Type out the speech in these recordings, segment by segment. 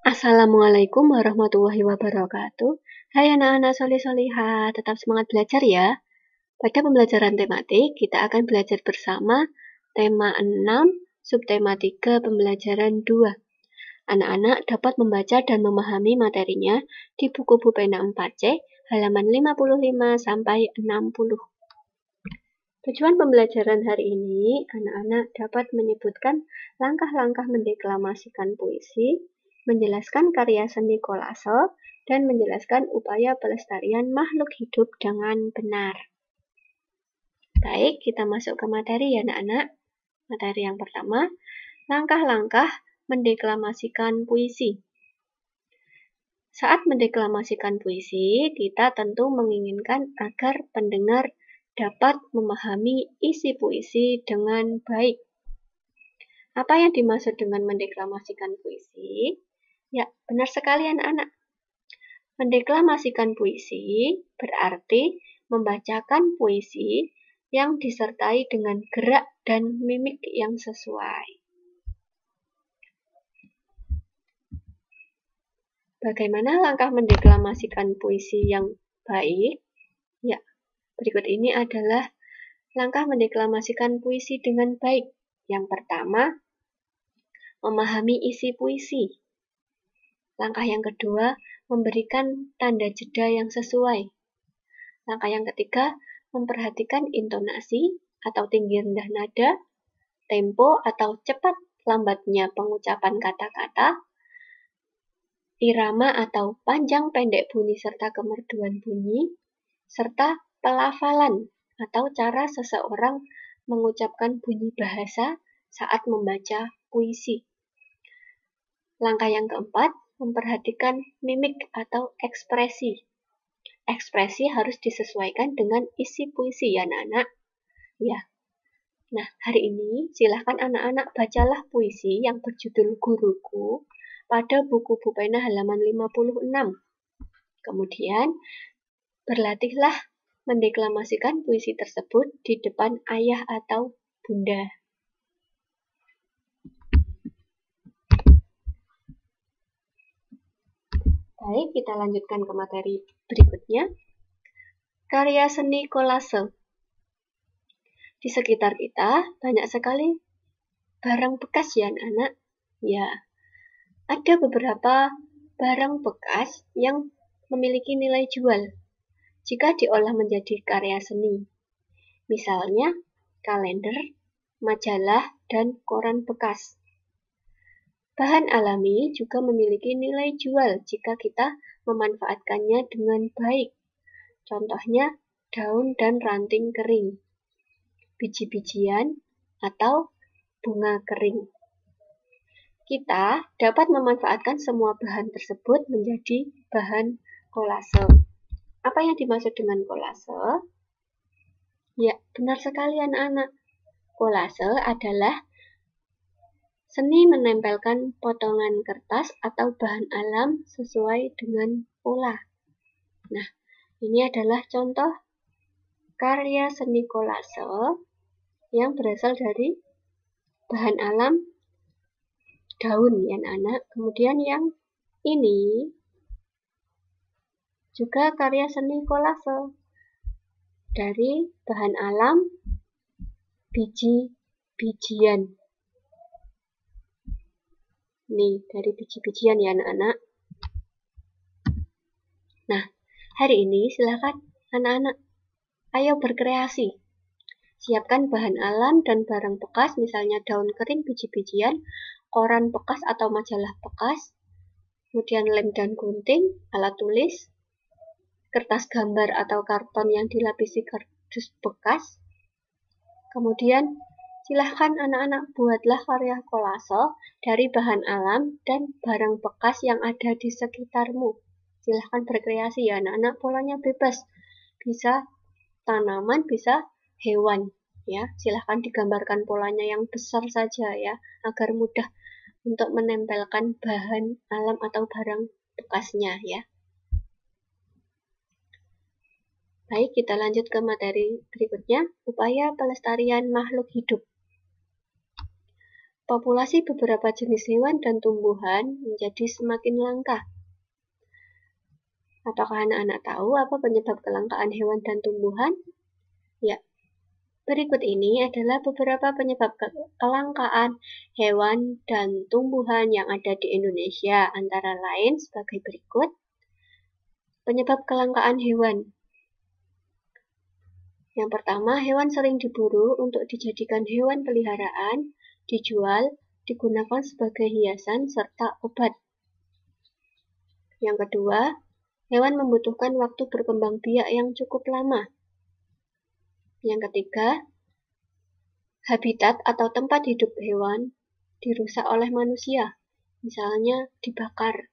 Assalamualaikum warahmatullahi wabarakatuh. Hai anak-anak soleh-solihah, tetap semangat belajar ya. Pada pembelajaran tematik, kita akan belajar bersama tema 6, subtema 3, pembelajaran 2. Anak-anak dapat membaca dan memahami materinya di buku Bupena 4C, halaman 55 sampai 60. Tujuan pembelajaran hari ini, anak-anak dapat menyebutkan langkah-langkah mendeklamasikan puisi, menjelaskan karya seni kolase, dan menjelaskan upaya pelestarian makhluk hidup dengan benar. Baik, kita masuk ke materi ya anak-anak. Materi yang pertama, langkah-langkah mendeklamasikan puisi. Saat mendeklamasikan puisi, kita tentu menginginkan agar pendengar dapat memahami isi puisi dengan baik. Apa yang dimaksud dengan mendeklamasikan puisi? Ya, benar sekali anak-anak. Mendeklamasikan puisi berarti membacakan puisi yang disertai dengan gerak dan mimik yang sesuai. Bagaimana langkah mendeklamasikan puisi yang baik? Ya, berikut ini adalah langkah mendeklamasikan puisi dengan baik. Yang pertama, memahami isi puisi. Langkah yang kedua, memberikan tanda jeda yang sesuai. Langkah yang ketiga, memperhatikan intonasi atau tinggi rendah nada, tempo atau cepat lambatnya pengucapan kata-kata, irama atau panjang pendek bunyi serta kemerduan bunyi, serta pelafalan atau cara seseorang mengucapkan bunyi bahasa saat membaca puisi. Langkah yang keempat, memperhatikan mimik atau ekspresi. Ekspresi harus disesuaikan dengan isi puisi ya anak-anak. Ya. Nah, hari ini silahkan anak-anak bacalah puisi yang berjudul Guruku pada buku Bupena halaman 56. Kemudian, berlatihlah mendeklamasikan puisi tersebut di depan ayah atau bunda. Baik, kita lanjutkan ke materi berikutnya. Karya seni kolase. Di sekitar kita banyak sekali barang bekas ya anak-anak. Ya, ada beberapa barang bekas yang memiliki nilai jual jika diolah menjadi karya seni. Misalnya kalender, majalah, dan koran bekas. Bahan alami juga memiliki nilai jual jika kita memanfaatkannya dengan baik. Contohnya daun dan ranting kering, biji-bijian, atau bunga kering. Kita dapat memanfaatkan semua bahan tersebut menjadi bahan kolase. Apa yang dimaksud dengan kolase? Ya, benar sekali anak-anak. Kolase adalah seni menempelkan potongan kertas atau bahan alam sesuai dengan pola. Nah, ini adalah contoh karya seni kolase yang berasal dari bahan alam daun ya anak. Kemudian yang ini juga karya seni kolase dari bahan alam biji-bijian. Nih, dari biji-bijian ya anak-anak. Nah, hari ini silakan anak-anak, ayo berkreasi. Siapkan bahan alam dan barang bekas, misalnya daun kering, biji-bijian, koran bekas atau majalah bekas, kemudian lem dan gunting, alat tulis, kertas gambar atau karton yang dilapisi kardus bekas. Kemudian silahkan anak-anak buatlah karya kolase dari bahan alam dan barang bekas yang ada di sekitarmu. Silahkan berkreasi ya anak-anak, polanya bebas. Bisa tanaman, bisa hewan. Ya, silahkan digambarkan polanya yang besar saja ya, agar mudah untuk menempelkan bahan alam atau barang bekasnya ya. Baik, kita lanjut ke materi berikutnya, upaya pelestarian makhluk hidup. populasi beberapa jenis hewan dan tumbuhan menjadi semakin langka. Apakah anak-anak tahu apa penyebab kelangkaan hewan dan tumbuhan? Ya, berikut ini adalah beberapa penyebab kelangkaan hewan dan tumbuhan yang ada di Indonesia, antara lain sebagai berikut. Penyebab kelangkaan hewan. Yang pertama, hewan sering diburu untuk dijadikan hewan peliharaan, dijual, digunakan sebagai hiasan, serta obat. Yang kedua, hewan membutuhkan waktu berkembang biak yang cukup lama. Yang ketiga, habitat atau tempat hidup hewan dirusak oleh manusia, misalnya dibakar.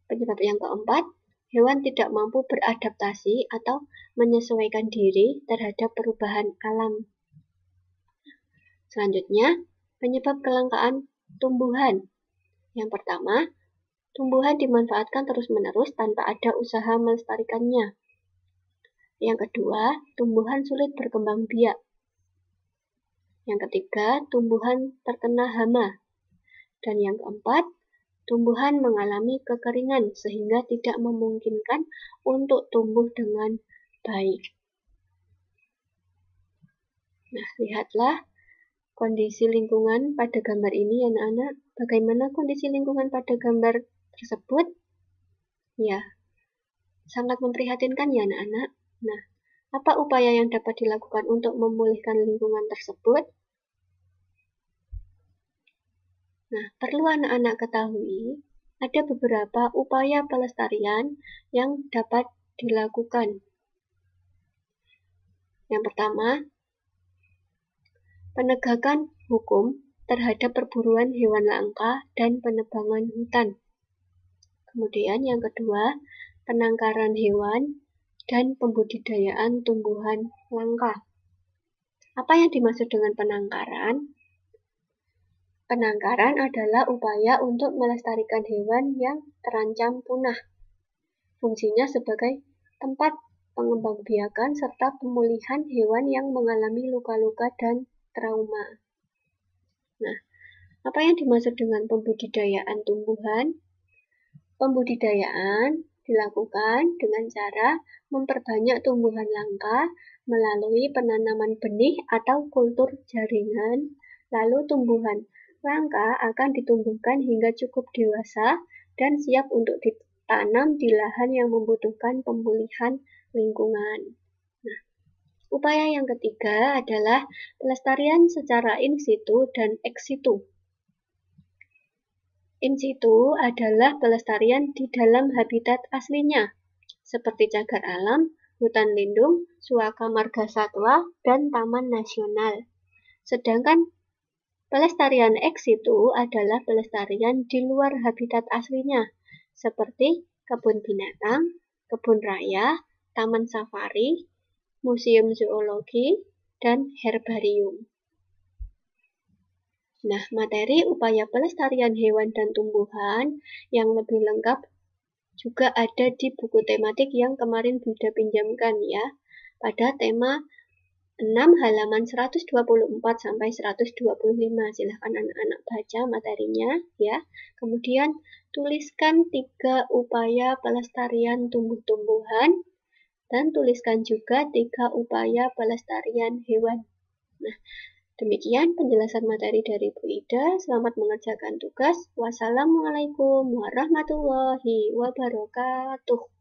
Penyebab yang keempat, hewan tidak mampu beradaptasi atau menyesuaikan diri terhadap perubahan alam. Selanjutnya, penyebab kelangkaan tumbuhan. Yang pertama, tumbuhan dimanfaatkan terus-menerus tanpa ada usaha melestarikannya. Yang kedua, tumbuhan sulit berkembang biak. Yang ketiga, tumbuhan terkena hama. Dan yang keempat, tumbuhan mengalami kekeringan sehingga tidak memungkinkan untuk tumbuh dengan baik. Nah, lihatlah kondisi lingkungan pada gambar ini, anak-anak. Bagaimana kondisi lingkungan pada gambar tersebut? Ya, sangat memprihatinkan ya anak-anak. Nah, apa upaya yang dapat dilakukan untuk memulihkan lingkungan tersebut? Nah, perlu anak-anak ketahui, ada beberapa upaya pelestarian yang dapat dilakukan. Yang pertama, penegakan hukum terhadap perburuan hewan langka dan penebangan hutan. Kemudian yang kedua, penangkaran hewan dan pembudidayaan tumbuhan langka. Apa yang dimaksud dengan penangkaran? Penangkaran adalah upaya untuk melestarikan hewan yang terancam punah. Fungsinya sebagai tempat pengembangbiakan serta pemulihan hewan yang mengalami luka-luka dan trauma. Nah, apa yang dimaksud dengan pembudidayaan tumbuhan? Pembudidayaan dilakukan dengan cara memperbanyak tumbuhan langka melalui penanaman benih atau kultur jaringan. Lalu tumbuhan langka akan ditumbuhkan hingga cukup dewasa dan siap untuk ditanam di lahan yang membutuhkan pemulihan lingkungan. Nah, upaya yang ketiga adalah pelestarian secara in situ dan ex situ. In situ adalah pelestarian di dalam habitat aslinya, seperti cagar alam, hutan lindung, suaka marga satwa, dan taman nasional. Sedangkan pelestarian ex situ adalah pelestarian di luar habitat aslinya, seperti kebun binatang, kebun raya, taman safari, museum zoologi, dan herbarium. Nah, materi upaya pelestarian hewan dan tumbuhan yang lebih lengkap juga ada di buku tematik yang kemarin Bunda pinjamkan ya, pada tema 6 halaman 124 sampai 125. Silahkan anak-anak baca materinya ya. Kemudian tuliskan 3 upaya pelestarian tumbuh-tumbuhan dan tuliskan juga 3 upaya pelestarian hewan. Nah, demikian penjelasan materi dari Bu Ida. Selamat mengerjakan tugas. Wassalamualaikum warahmatullahi wabarakatuh.